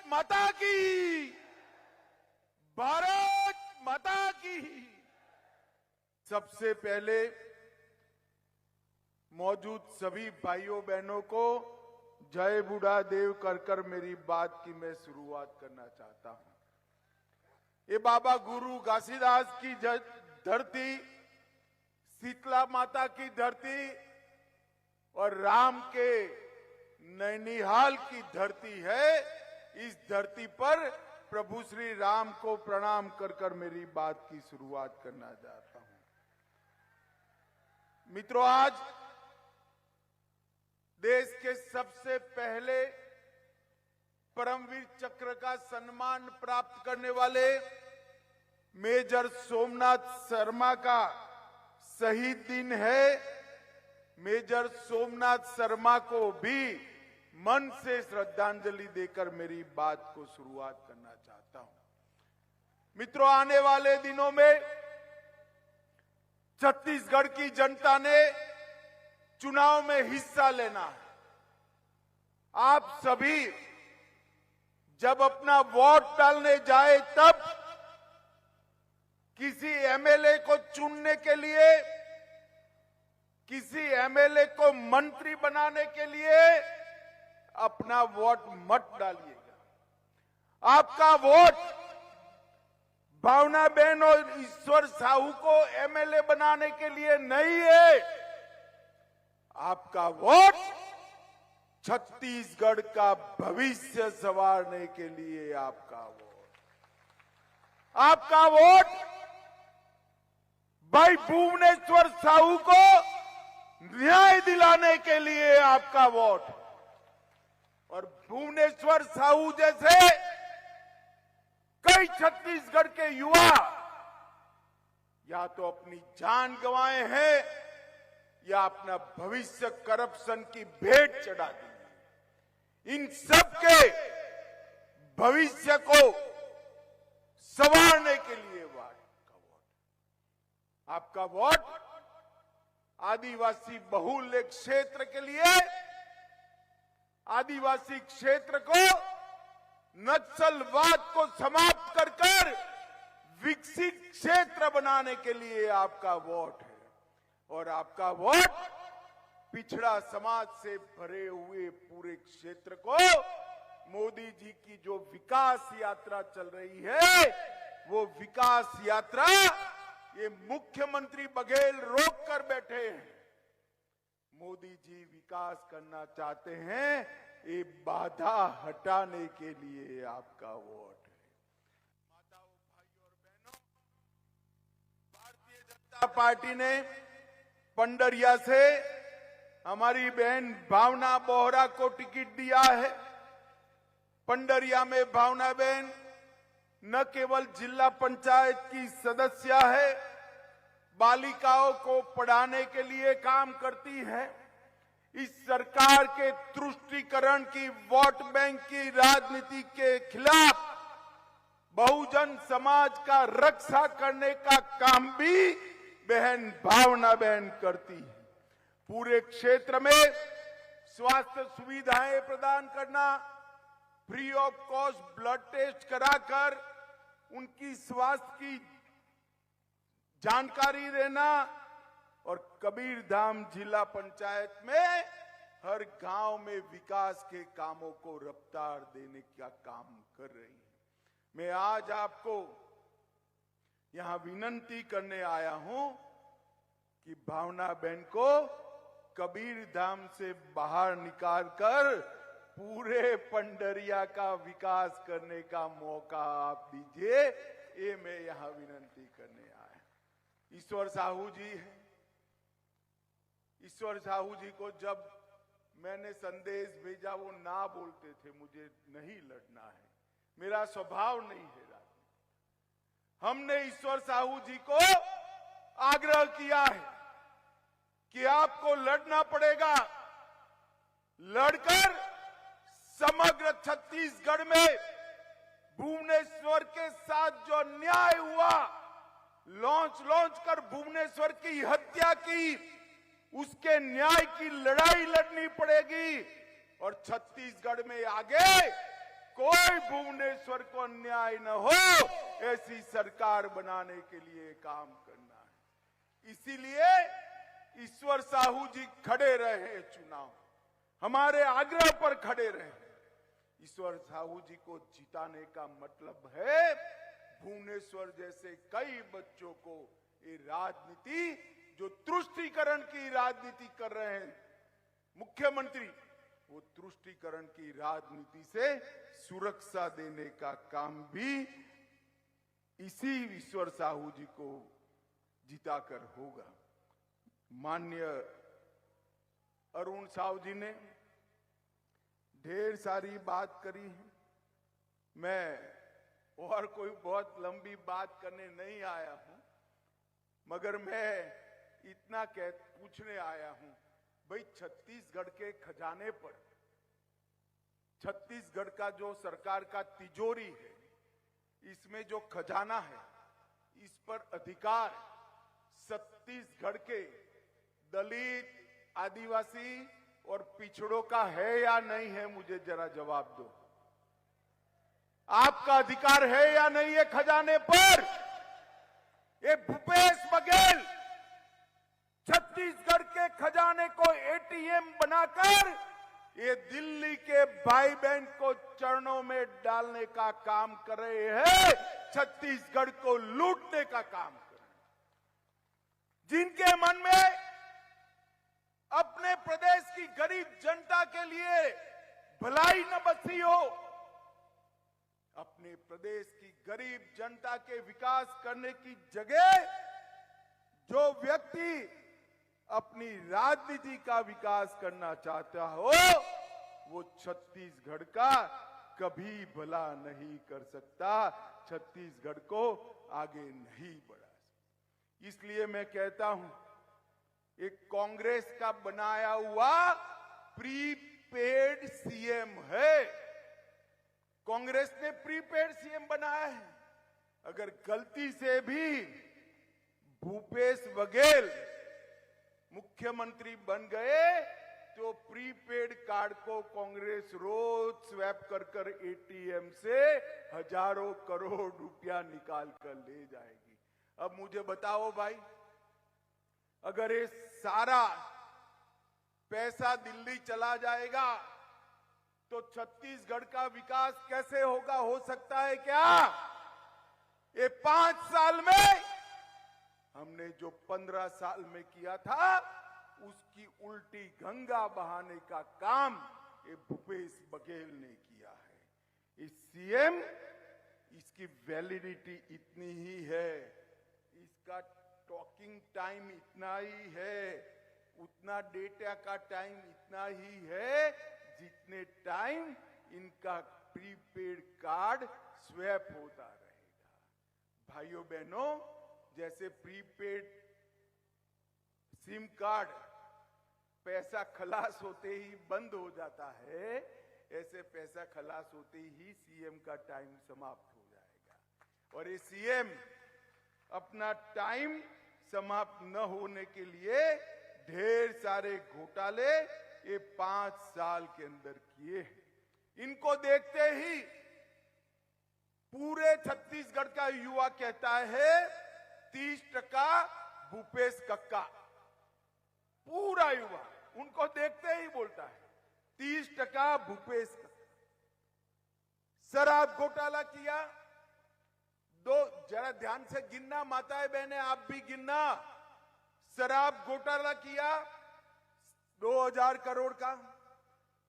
माता की, भारत माता की। सबसे पहले मौजूद सभी भाइयों बहनों को जय बूढ़ा देव कर मेरी बात की मैं शुरुआत करना चाहता हूं। ये बाबा गुरु घासीदास की धरती, शीतला माता की धरती और राम के नैनीहाल की धरती है। इस धरती पर प्रभु श्री राम को प्रणाम कर मेरी बात की शुरुआत करना चाहता हूं। मित्रों, आज देश के सबसे पहले परमवीर चक्र का सम्मान प्राप्त करने वाले मेजर सोमनाथ शर्मा का शहीद दिन है। मेजर सोमनाथ शर्मा को भी मन से श्रद्धांजलि देकर मेरी बात को शुरुआत करना चाहता हूं। मित्रों, आने वाले दिनों में छत्तीसगढ़ की जनता ने चुनाव में हिस्सा लेना है। आप सभी जब अपना वोट डालने जाए तब किसी एमएलए को चुनने के लिए, किसी एमएलए को मंत्री बनाने के लिए अपना वोट मत डालिएगा। आपका वोट भावनाबेन और ईश्वर साहू को एमएलए बनाने के लिए नहीं है। आपका वोट छत्तीसगढ़ का भविष्य संवारने के लिए आपका वोट भाई भुवनेश्वर साहू को न्याय दिलाने के लिए आपका वोट। और भुवनेश्वर साहू जैसे कई छत्तीसगढ़ के युवा या तो अपनी जान गंवाए हैं या अपना भविष्य करप्शन की भेंट चढ़ा दी। इन सब के भविष्य को संवारने के लिए आपका वोट आदिवासी बहुल्य क्षेत्र के लिए, आदिवासी क्षेत्र को नक्सलवाद को समाप्त कर विकसित क्षेत्र बनाने के लिए आपका वोट है। और आपका वोट पिछड़ा समाज से भरे हुए पूरे क्षेत्र को, मोदी जी की जो विकास यात्रा चल रही है, वो विकास यात्रा ये मुख्यमंत्री बघेल रोक कर बैठे हैं। मोदी जी विकास करना चाहते हैं, ये बाधा हटाने के लिए आपका वोट है। माताओं, भाइयों और बहनों, भारतीय जनता पार्टी ने पंडरिया से हमारी बहन भावना बोहरा को टिकट दिया है। पंडरिया में भावना बहन न केवल जिला पंचायत की सदस्य है, बालिकाओं को पढ़ाने के लिए काम करती है। इस सरकार के तुष्टीकरण की, वोट बैंक की राजनीति के खिलाफ बहुजन समाज का रक्षा करने का काम भी बहन भावना बहन करती है। पूरे क्षेत्र में स्वास्थ्य सुविधाएं प्रदान करना, free of cost blood test कराकर उनकी स्वास्थ्य की जानकारी देना और कबीरधाम जिला पंचायत में हर गांव में विकास के कामों को रफ्तार देने का काम कर रही है। मैं आज आपको यहां विनंती करने आया हूं कि भावना बहन को कबीरधाम से बाहर निकालकर पूरे पंडरिया का विकास करने का मौका आप दीजिए। ये मैं यहां विनंती करने आया। ईश्वर साहू जी है। ईश्वर साहू जी को जब मैंने संदेश भेजा, वो ना बोलते थे मुझे नहीं लड़ना है, मेरा स्वभाव नहीं है राजनीति। हमने ईश्वर साहू जी को आग्रह किया है कि आपको लड़ना पड़ेगा, लड़कर समग्र छत्तीसगढ़ में भुवनेश्वर के साथ जो न्याय हुआ, लॉन्च कर भुवनेश्वर की हत्या की, उसके न्याय की लड़ाई लड़नी पड़ेगी। और छत्तीसगढ़ में आगे कोई भुवनेश्वर को अन्याय न हो, ऐसी सरकार बनाने के लिए काम करना है। इसीलिए ईश्वर साहू जी खड़े रहे, चुनाव हमारे आग्रह पर खड़े रहे। ईश्वर साहू जी को जिताने का मतलब है भुवनेश्वर जैसे कई बच्चों को ये राजनीति, जो तुष्टीकरण की राजनीति कर रहे हैं मुख्यमंत्री, वो तुष्टीकरण की राजनीति से सुरक्षा देने का काम भी इसी ईश्वर साहू जी को जिताकर होगा। माननीय अरुण साहू जी ने ढेर सारी बात करी है। मैं और कोई बहुत लंबी बात करने नहीं आया हूं, मगर मैं इतना पूछने आया हूं, भाई छत्तीसगढ़ के खजाने पर, छत्तीसगढ़ का जो सरकार का तिजोरी है, इसमें जो खजाना है, इस पर अधिकार छत्तीसगढ़ के दलित, आदिवासी और पिछड़ों का है या नहीं है? मुझे जरा जवाब दो। आपका अधिकार है या नहीं है खजाने पर? ये भूपेश बघेल छत्तीसगढ़ के खजाने को एटीएम बनाकर ये दिल्ली के भाई बहन को चरणों में डालने का काम कर रहे हैं, छत्तीसगढ़ को लूटने का काम कर रहे हैं। जिनके मन में अपने प्रदेश की गरीब जनता के लिए भलाई न बसी हो, अपने प्रदेश की गरीब जनता के विकास करने की जगह जो व्यक्ति अपनी राजनीति का विकास करना चाहता हो, वो छत्तीसगढ़ का कभी भला नहीं कर सकता, छत्तीसगढ़ को आगे नहीं बढ़ा सकता। इसलिए मैं कहता हूं, एक कांग्रेस का बनाया हुआ प्रीपेड सीएम है। कांग्रेस ने प्रीपेड सीएम बनाया है। अगर गलती से भी भूपेश बघेल मुख्यमंत्री बन गए तो प्रीपेड कार्ड को कांग्रेस रोज स्वैप कर कर एटीएम से हजारों करोड़ रुपया निकाल कर ले जाएगी। अब मुझे बताओ भाई, अगर ये सारा पैसा दिल्ली चला जाएगा तो छत्तीसगढ़ का विकास कैसे होगा? हो सकता है क्या? ये 5 साल में हमने जो 15 साल में किया था, उसकी उल्टी गंगा बहाने का काम ये भूपेश बघेल ने किया है। इस सीएम, इसकी वैलिडिटी इतनी ही है, इसका टॉकिंग टाइम इतना ही है, उतना डेटा का टाइम इतना ही है जितने टाइम इनका प्रीपेड कार्ड स्वैप होता रहेगा। भाइयों बहनों, जैसे प्रीपेड सिम कार्ड पैसा खलास होते ही बंद हो जाता है, ऐसे पैसा खलास होते ही सीएम का टाइम समाप्त हो जाएगा। और ये सीएम अपना टाइम समाप्त न होने के लिए ढेर सारे घोटाले ये 5 साल के अंदर किए हैं। इनको देखते ही पूरे छत्तीसगढ़ का युवा कहता है 30% भूपेश कक्का। पूरा युवा उनको देखते ही बोलता है 30% भूपेश कक्का। शराब घोटाला किया, जरा ध्यान से गिनना माताएं बहनें, आप भी गिनना। शराब घोटाला किया 2000 करोड़ का,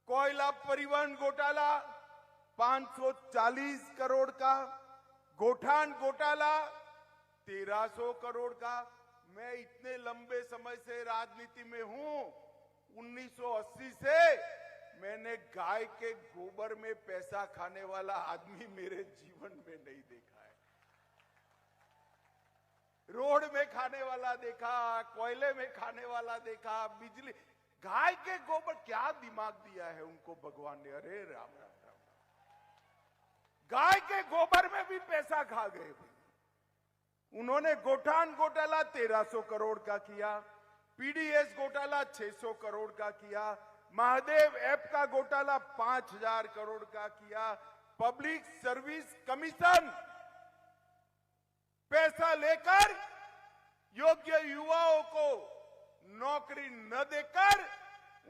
कोयला परिवहन घोटाला 540 करोड़ का, गोठान घोटाला 1300 करोड़ का। मैं इतने लंबे समय से राजनीति में हूं, 1980 से मैंने गाय के गोबर में पैसा खाने वाला आदमी मेरे जीवन में नहीं देखा है। रोड में खाने वाला देखा, कोयले में खाने वाला देखा, बिजली, गाय के गोबर, क्या दिमाग दिया है उनको भगवान ने। अरे राम राम राम, गाय के गोबर में भी पैसा खा गए। उन्होंने गोठान घोटाला 1300 करोड़ का किया, पीडीएस घोटाला 600 करोड़ का किया, महादेव ऐप का घोटाला 5000 करोड़ का किया, पब्लिक सर्विस कमीशन पैसा लेकर योग्य युवाओं को नौकरी न देकर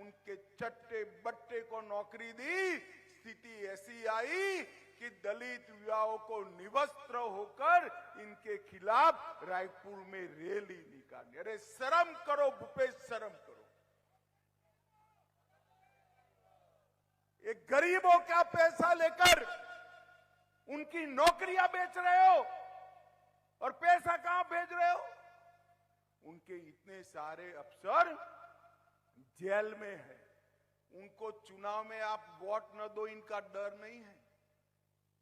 उनके चट्टे बट्टे को नौकरी दी। स्थिति ऐसी आई कि दलित युवाओं को निवस्त्र होकर इनके खिलाफ रायपुर में रैली निकाली। अरे शर्म करो भूपेश, शर्म करो। एक गरीबों का पैसा लेकर उनकी नौकरियां बेच रहे हो और पैसा कहां भेज रहे हो? उनके इतने सारे अफसर जेल में है, उनको चुनाव में आप वोट न दो इनका डर नहीं है।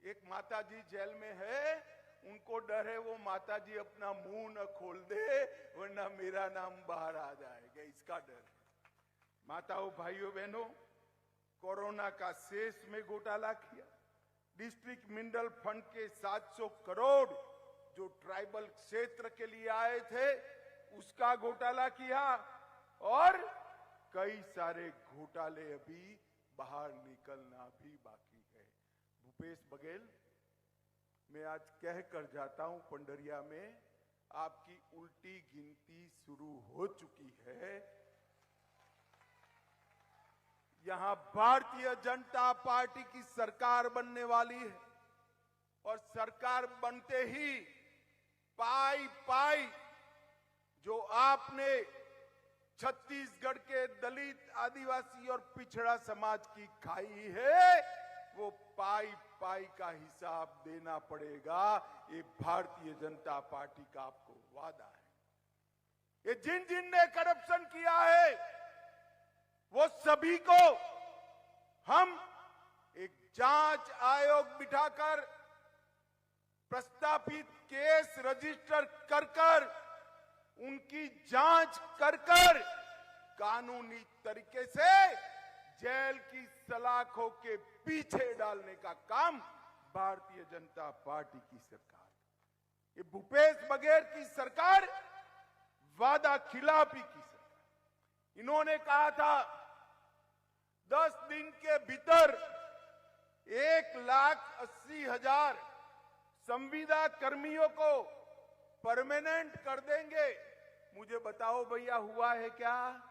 एक माताजी जेल में है, उनको डर है वो माताजी अपना मुंह न खोल दे वरना मेरा नाम बाहर आ जाएगा, इसका डर है। माताओं, भाइयों, बहनों, कोरोना का शेष में घोटाला किया। डिस्ट्रिक्ट मिनरल फंड के 700 करोड़ जो ट्राइबल क्षेत्र के लिए आए थे उसका घोटाला किया और कई सारे घोटाले अभी बाहर निकलना भी बाकी है। भूपेश बघेल, मैं आज कह कर जाता हूं, पंडरिया में आपकी उल्टी गिनती शुरू हो चुकी है। यहां भारतीय जनता पार्टी की सरकार बनने वाली है और सरकार बनते ही पाई पाई जो आपने छत्तीसगढ़ के दलित, आदिवासी और पिछड़ा समाज की खाई है वो पाई पाई का हिसाब देना पड़ेगा। ये भारतीय जनता पार्टी का आपको वादा है। ये जिन जिन ने करप्शन किया है वो सभी को हम एक जांच आयोग बिठाकर प्रस्तावित केस रजिस्टर कर उनकी जांच कर कानूनी तरीके से जेल की सलाखों के पीछे डालने का काम भारतीय जनता पार्टी की सरकार। ये भूपेश बघेल की सरकार वादा खिलाफी की सरकार। इन्होंने कहा था 10 दिन के भीतर 1,80,000 संविदा कर्मियों को परमानेंट कर देंगे। मुझे बताओ भैया, हुआ है क्या?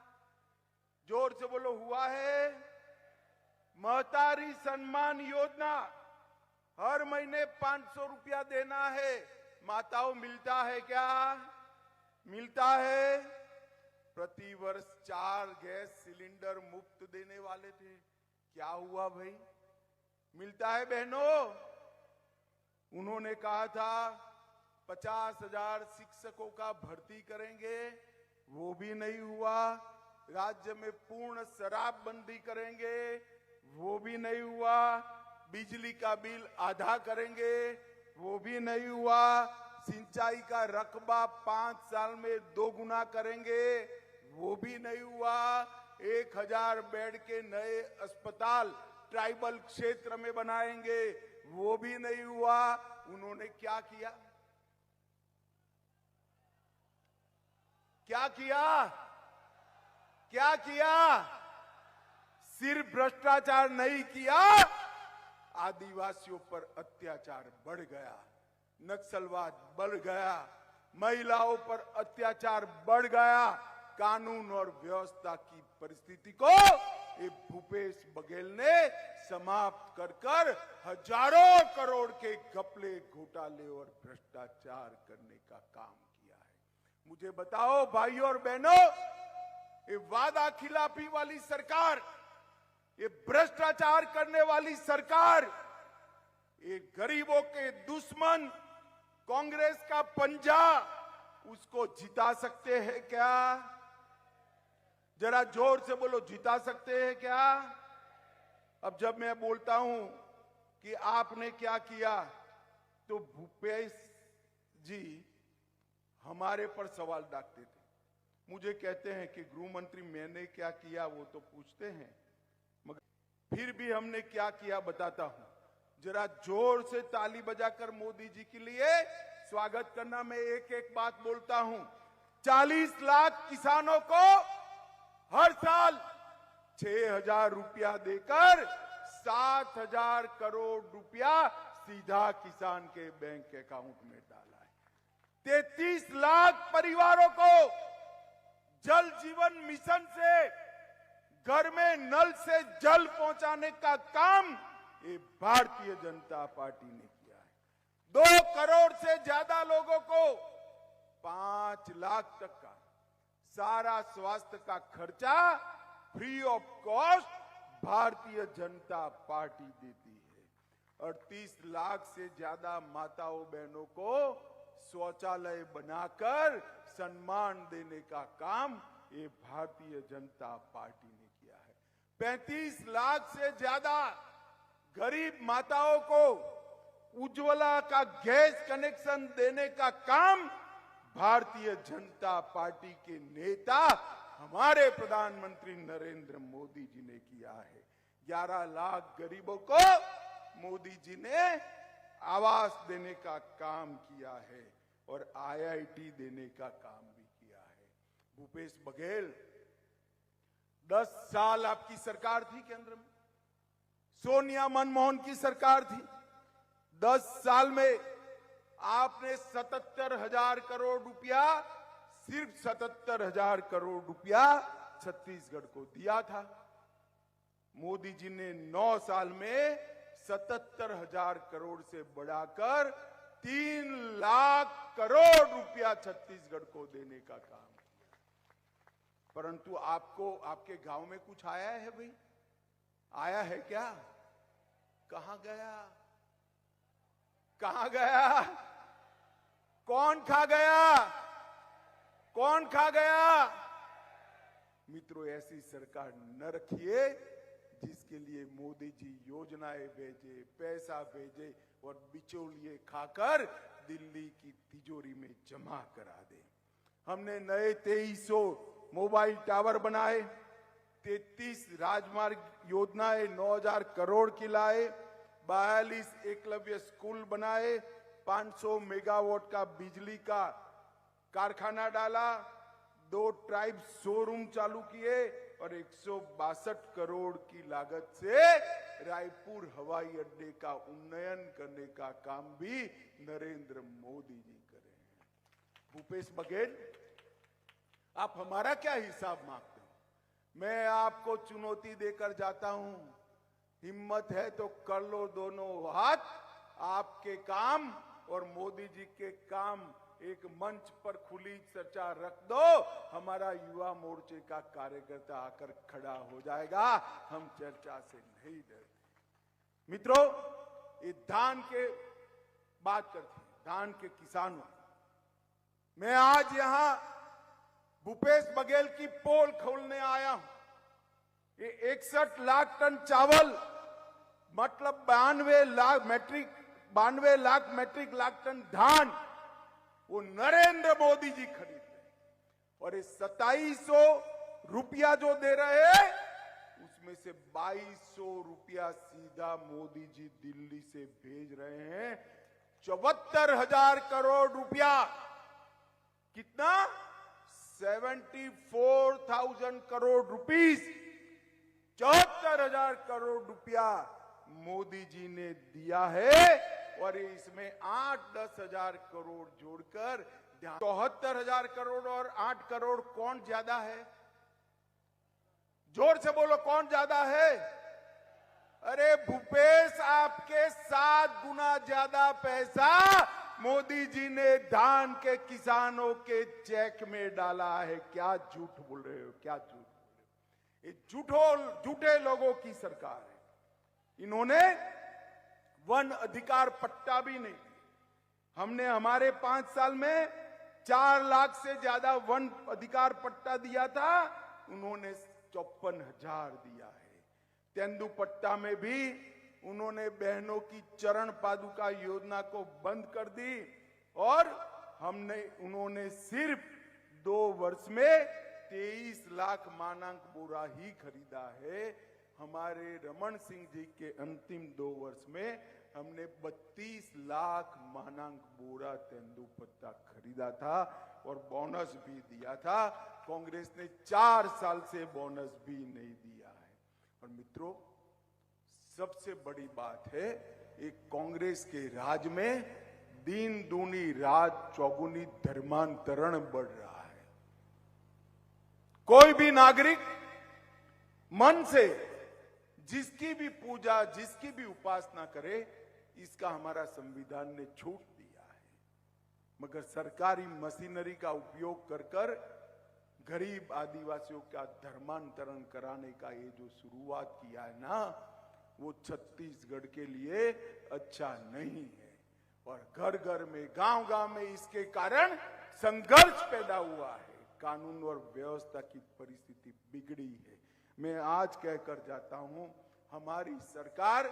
जोर से बोलो, हुआ है? महतारी सम्मान योजना, हर महीने 500 रुपया देना है। माताओं, मिलता है क्या? मिलता है। प्रति वर्ष 4 गैस सिलेंडर मुफ्त देने वाले थे, क्या हुआ भाई? मिलता है बहनों? उन्होंने कहा था 50,000 शिक्षकों का भर्ती करेंगे, वो भी नहीं हुआ। राज्य में पूर्ण शराबबंदी करेंगे, वो भी नहीं हुआ। बिजली का बिल आधा करेंगे, वो भी नहीं हुआ। सिंचाई का रकबा 5 साल में 2 गुना करेंगे, वो भी नहीं हुआ। 1000 बेड के नए अस्पताल ट्राइबल क्षेत्र में बनाएंगे, वो भी नहीं हुआ। उन्होंने क्या किया? क्या किया? क्या किया? सिर्फ भ्रष्टाचार नहीं किया, आदिवासियों पर अत्याचार बढ़ गया, नक्सलवाद बढ़ गया, महिलाओं पर अत्याचार बढ़ गया। कानून और व्यवस्था की परिस्थिति को ये भूपेश बघेल ने समाप्त कर हजारों करोड़ के घपले, घोटाले और भ्रष्टाचार करने का काम किया है। मुझे बताओ भाइयों और बहनों, ये वादा खिलाफी वाली सरकार, ये भ्रष्टाचार करने वाली सरकार, ये गरीबों के दुश्मन कांग्रेस का पंजा, उसको जिता सकते हैं क्या? जरा जोर से बोलो, जिता सकते हैं क्या? अब जब मैं बोलता हूं कि आपने क्या किया, तो भूपेश जी हमारे पर सवाल डालते थे। मुझे कहते हैं कि गृह मंत्री मैंने क्या किया वो तो पूछते हैं, मगर फिर भी हमने क्या किया बताता हूं। जरा जोर से ताली बजाकर मोदी जी के लिए स्वागत करना। मैं एक एक बात बोलता हूं। 40 लाख किसानों को हर साल 6,000 रुपया देकर 7,000 करोड़ रुपया सीधा किसान के बैंक अकाउंट में डाला है। 33 लाख परिवारों को जल जीवन मिशन से घर में नल से जल पहुंचाने का काम ये भारतीय जनता पार्टी ने किया है। 2 करोड़ से ज्यादा लोगों को 5 लाख तक का सारा स्वास्थ्य का खर्चा free of cost Bharatiya Janata party देती है। 38 लाख से ज्यादा माताओं बहनों को शौचालय बनाकर सम्मान देने का काम ये भारतीय जनता पार्टी ने किया है। 35 लाख से ज्यादा गरीब माताओं को उज्ज्वला का गैस कनेक्शन देने का काम भारतीय जनता पार्टी के नेता हमारे प्रधानमंत्री नरेंद्र मोदी जी ने किया है। 11 लाख गरीबों को मोदी जी ने आवास देने का काम किया है और IIT देने का काम भी किया है। भूपेश बघेल 10 साल आपकी सरकार थी केंद्र में, सोनिया मनमोहन की सरकार थी। 10 साल में आपने 77,000 करोड़ रुपया, सिर्फ 77,000 करोड़ रुपया छत्तीसगढ़ को दिया था। मोदी जी ने 9 साल में 77,000 करोड़ से बढ़ाकर 3 लाख करोड़ रुपया छत्तीसगढ़ को देने का काम किया। परंतु आपको आपके गांव में कुछ आया है भाई? आया है क्या? कहां गया? कहां गया? कौन खा गया? कौन खा गया? मित्रों, ऐसी सरकार न रखिए जिसके लिए मोदी जी योजनाएं भेजे, पैसा भेजे और बिचौलिए खाकर दिल्ली की तिजोरी में जमा करा दे। हमने नए 2300 मोबाइल टावर बनाए, 33 राजमार्ग योजनाएं 9,000 करोड़ की लाए, 42 एकलव्य स्कूल बनाए, 500 मेगावाट का बिजली का कारखाना डाला, 2 ट्राइब शोरूम चालू किए और 162 करोड़ की लागत से रायपुर हवाई अड्डे का उन्नयन करने का काम भी नरेंद्र मोदी जी कर रहे हैं। भूपेश बघेल, आप हमारा क्या हिसाब मांगते हो? मैं आपको चुनौती देकर जाता हूं, हिम्मत है तो कर लो दोनों हाथ। आपके काम और मोदी जी के काम एक मंच पर खुली चर्चा रख दो, हमारा युवा मोर्चे का कार्यकर्ता आकर खड़ा हो जाएगा। हम चर्चा से नहीं डरते। मित्रों, ये धान के बात करते हैं, धान के किसानों। मैं आज यहां भूपेश बघेल की पोल खोलने आया हूं। ये 61 लाख टन चावल, मतलब 92 लाख मैट्रिक लाख टन धान वो नरेंद्र मोदी जी खरीद रहे। और ये 2700 रुपया जो दे रहे हैं, उसमें से 2200 रुपया सीधा मोदी जी दिल्ली से भेज रहे हैं। 74,000 करोड़ रुपया, कितना? 74,000 करोड़ रुपीस, 74,000 करोड़ रुपया मोदी जी ने दिया है। और इसमें 8-10 हजार करोड़ जोड़कर 74,000 करोड़ और 8 करोड़ कौन ज्यादा है? जोर से बोलो, कौन ज्यादा है? अरे भूपेश, आपके 7 गुना ज्यादा पैसा मोदी जी ने धान के किसानों के चेक में डाला है। क्या झूठ बोल रहे हो? क्या झूठ बोल रहे हो? ये झूठे लोगों की सरकार है। इन्होंने वन अधिकार पट्टा भी नहीं दिया। हमने हमारे 5 साल में 4 लाख से ज्यादा वन अधिकार पट्टा दिया था, उन्होंने 54,000 दिया है। तेंदु पट्टा में भी उन्होंने बहनों की चरण पादुका योजना को बंद कर दी और उन्होंने सिर्फ 2 वर्ष में 23 लाख मानक बोरा ही खरीदा है। हमारे रमन सिंह जी के अंतिम 2 वर्ष में हमने 32 लाख मानक बोरा तेंदुपत्ता खरीदा था और बोनस भी दिया था। कांग्रेस ने 4 साल से बोनस भी नहीं दिया है। और मित्रों, सबसे बड़ी बात है, एक कांग्रेस के राज में दिन दूनी रात चौगुनी धर्मांतरण बढ़ रहा है। कोई भी नागरिक मन से जिसकी भी पूजा, जिसकी भी उपासना करे, इसका हमारा संविधान ने छूट दिया है। मगर सरकारी मशीनरी का उपयोग कर कर गरीब आदिवासियों का धर्मांतरण कराने का ये जो शुरुआत किया है ना, वो छत्तीसगढ़ के लिए अच्छा नहीं है। और घर घर में, गांव गांव में इसके कारण संघर्ष पैदा हुआ है। कानून और व्यवस्था की परिस्थिति बिगड़ी है। मैं आज कहकर जाता हूं, हमारी सरकार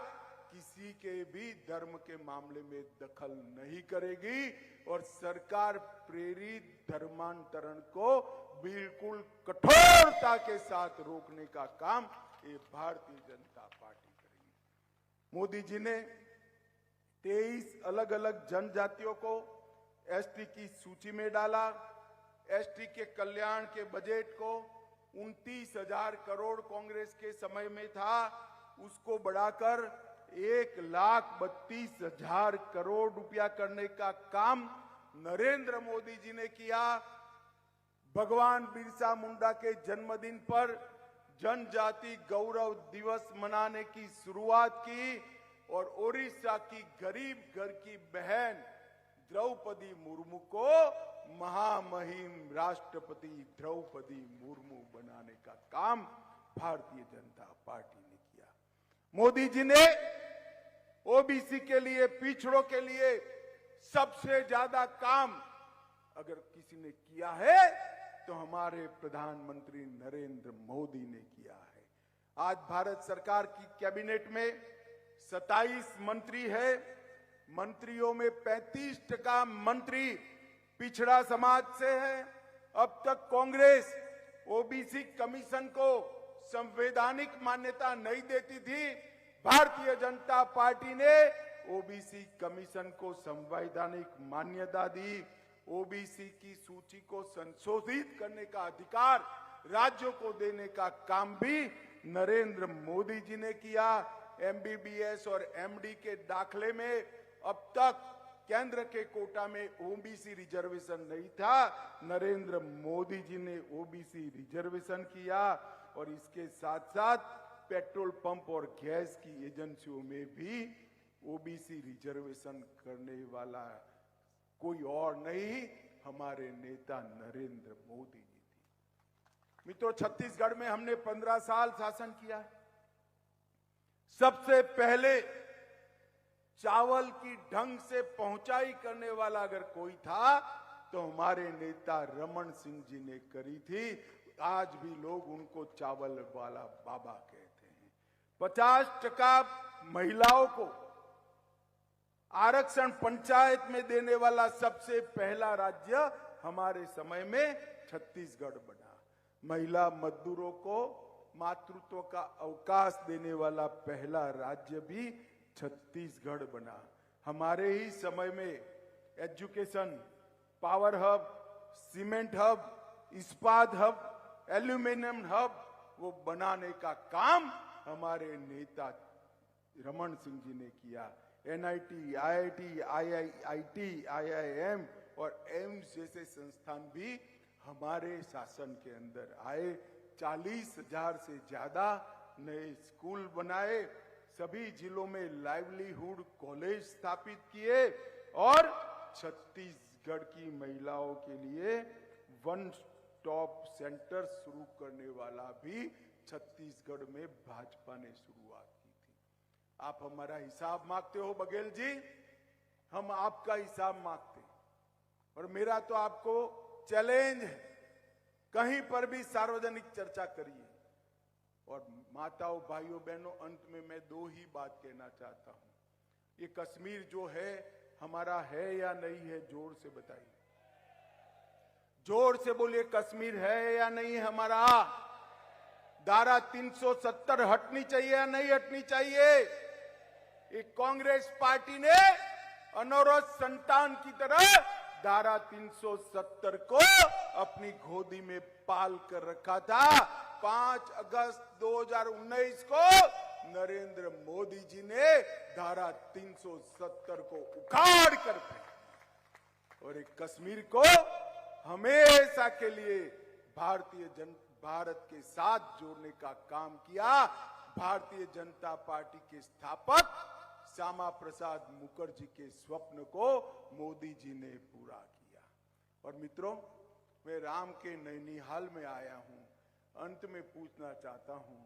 किसी के भी धर्म के मामले में दखल नहीं करेगी और सरकार प्रेरित धर्मांतरण को बिल्कुल कठोरता के साथ रोकने का काम ये भारतीय जनता पार्टी करेगी। मोदी जी ने 23 अलग अलग जनजातियों को एसटी की सूची में डाला। एसटी के कल्याण के बजट को 29,000 करोड़ कांग्रेस के समय में था, उसको बढ़ाकर 1,32,000 करोड़ रुपया करने का काम नरेंद्र मोदी जी ने किया। भगवान बिरसा मुंडा के जन्मदिन पर जनजाति गौरव दिवस मनाने की शुरुआत की और ओडिशा की गरीब घर की बहन द्रौपदी मुर्मू को महामहिम राष्ट्रपति द्रौपदी मुर्मू बनाने का काम भारतीय जनता पार्टी ने किया। मोदी जी ने ओबीसी के लिए, पिछड़ों के लिए सबसे ज्यादा काम अगर किसी ने किया है तो हमारे प्रधानमंत्री नरेंद्र मोदी ने किया है। आज भारत सरकार की कैबिनेट में 27 मंत्री है। मंत्रियों में 35% मंत्री पिछड़ा समाज से है। अब तक कांग्रेस ओबीसी कमीशन को संवैधानिक मान्यता नहीं देती थी। भारतीय जनता पार्टी ने ओबीसी कमीशन को संवैधानिक मान्यता दी। ओबीसी की सूची को संशोधित करने का अधिकार राज्यों को देने का काम भी नरेंद्र मोदी जी ने किया। एमबीबीएस और एमडी के दाखले में अब तक केंद्र के कोटा में ओबीसी रिजर्वेशन नहीं था। नरेंद्र मोदी जी ने ओबीसी रिजर्वेशन किया और इसके साथ साथ पेट्रोल पंप और गैस की एजेंसियों में भी ओबीसी रिजर्वेशन करने वाला कोई और नहीं, हमारे नेता नरेंद्र मोदी जी थे। मित्रों, छत्तीसगढ़ में हमने 15 साल शासन किया है। सबसे पहले चावल की ढंग से पहुंचाई करने वाला अगर कोई था तो हमारे नेता रमन सिंह जी ने करी थी। आज भी लोग उनको चावल वाला बाबा कहते हैं। 50% महिलाओं को आरक्षण पंचायत में देने वाला सबसे पहला राज्य हमारे समय में छत्तीसगढ़ बना। महिला मजदूरों को मातृत्व का अवकाश देने वाला पहला राज्य भी छत्तीसगढ़ बना। हमारे ही समय में education, power hub, cement hub, इस्पात हब, एल्यूमिनियम हब वो बनाने का काम हमारे नेता रमन सिंह जी ने किया। एनआईटी, आईआईटी, आईआईटी, आईआईएम और एम्स जैसे संस्थान भी हमारे शासन के अंदर आए। 40,000 से ज्यादा नए स्कूल बनाए। सभी जिलों में लाइवलीहुड कॉलेज स्थापित किए और छत्तीसगढ़ की महिलाओं के लिए वन स्टॉप सेंटर शुरू करने वाला भी छत्तीसगढ़ में भाजपा ने शुरुआत की थी। आप हमारा हिसाब मांगते हो बघेल जी, हम आपका हिसाब मांगते हैं। और मेरा तो आपको चैलेंज है, कहीं पर भी सार्वजनिक चर्चा करिए। और माताओं, भाइयों, बहनों, अंत में मैं 2 ही बात कहना चाहता हूं। ये कश्मीर जो है हमारा है या नहीं है, जोर से बताइए। जोर से बोलिए, कश्मीर है या नहीं हमारा? धारा 370 हटनी चाहिए या नहीं हटनी चाहिए? एक कांग्रेस पार्टी ने अनौरत संतान की तरह धारा 370 को अपनी गोदी में पाल कर रखा था। 5 अगस्त 2019 को नरेंद्र मोदी जी ने धारा 370 को उखाड़ कर फेंका और एक कश्मीर को हमेशा के लिए भारत के साथ जोड़ने का काम किया। भारतीय जनता पार्टी के स्थापक श्यामा प्रसाद मुखर्जी के स्वप्न को मोदी जी ने पूरा किया। और मित्रों, मैं राम के नैनीहाल में आया हूं। अंत में पूछना चाहता हूं,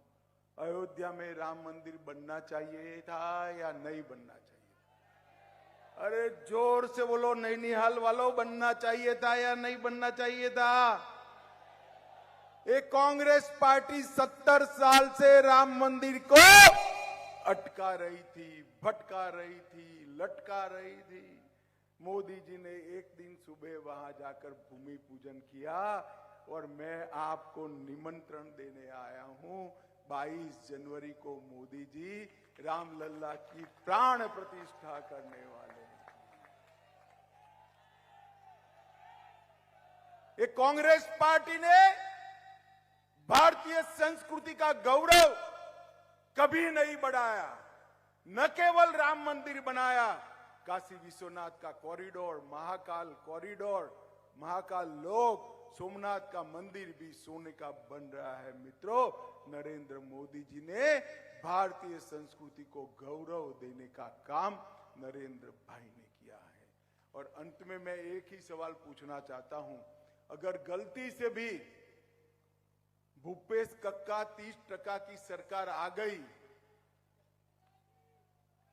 अयोध्या में राम मंदिर बनना चाहिए था या नहीं बनना चाहिए? अरे जोर से बोलो नैनीहाल वालों, बनना चाहिए था या नहीं बनना चाहिए था? एक कांग्रेस पार्टी 70 साल से राम मंदिर को अटका रही थी, भटका रही थी, लटका रही थी। मोदी जी ने एक दिन सुबह वहां जाकर भूमि पूजन किया और मैं आपको निमंत्रण देने आया हूं। 22 जनवरी को मोदी जी रामलला की प्राण प्रतिष्ठा करने वाले हैं। एक कांग्रेस पार्टी ने भारतीय संस्कृति का गौरव कभी नहीं बढ़ाया। न केवल राम मंदिर बनाया, काशी विश्वनाथ का कॉरिडोर, महाकाल लोक, सोमनाथ का मंदिर भी सोने का बन रहा है। मित्रों, नरेंद्र मोदी जी ने भारतीय संस्कृति को गौरव देने का काम नरेंद्र भाई ने किया है। और अंत में मैं एक ही सवाल पूछना चाहता हूं, अगर गलती से भी भूपेश कक्का 30% की सरकार आ गई,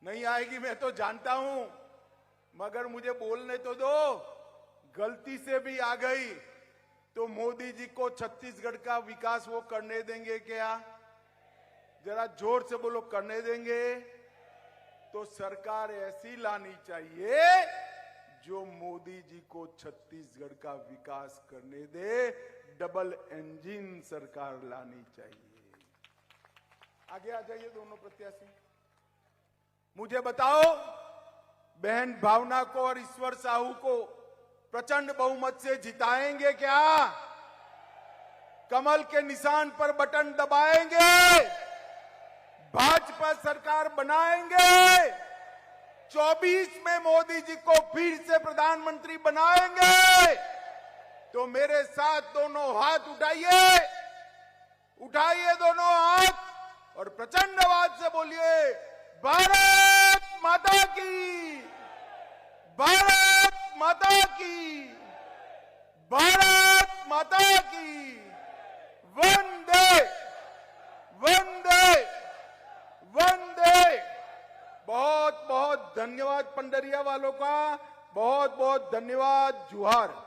नहीं आएगी मैं तो जानता हूं, मगर मुझे बोलने तो दो, गलती से भी आ गई तो मोदी जी को छत्तीसगढ़ का विकास वो करने देंगे क्या? जरा जोर से बोलो, करने देंगे? तो सरकार ऐसी लानी चाहिए जो मोदी जी को छत्तीसगढ़ का विकास करने दे। डबल इंजन सरकार लानी चाहिए। आगे आ जाइए दोनों प्रत्याशी। मुझे बताओ, बहन भावना को और ईश्वर साहू को प्रचंड बहुमत से जिताएंगे क्या? कमल के निशान पर बटन दबाएंगे? भाजपा सरकार बनाएंगे? 24 में मोदी जी को फिर से प्रधानमंत्री बनाएंगे? तो मेरे साथ दोनों हाथ उठाइए, उठाइए दोनों हाथ और प्रचंड आवाज से बोलिए, भारत माता की, भारत माता की, भारत माता की, वंदे वंदे वंदे। बहुत बहुत धन्यवाद पंडरिया वालों का, बहुत बहुत धन्यवाद। जुहार।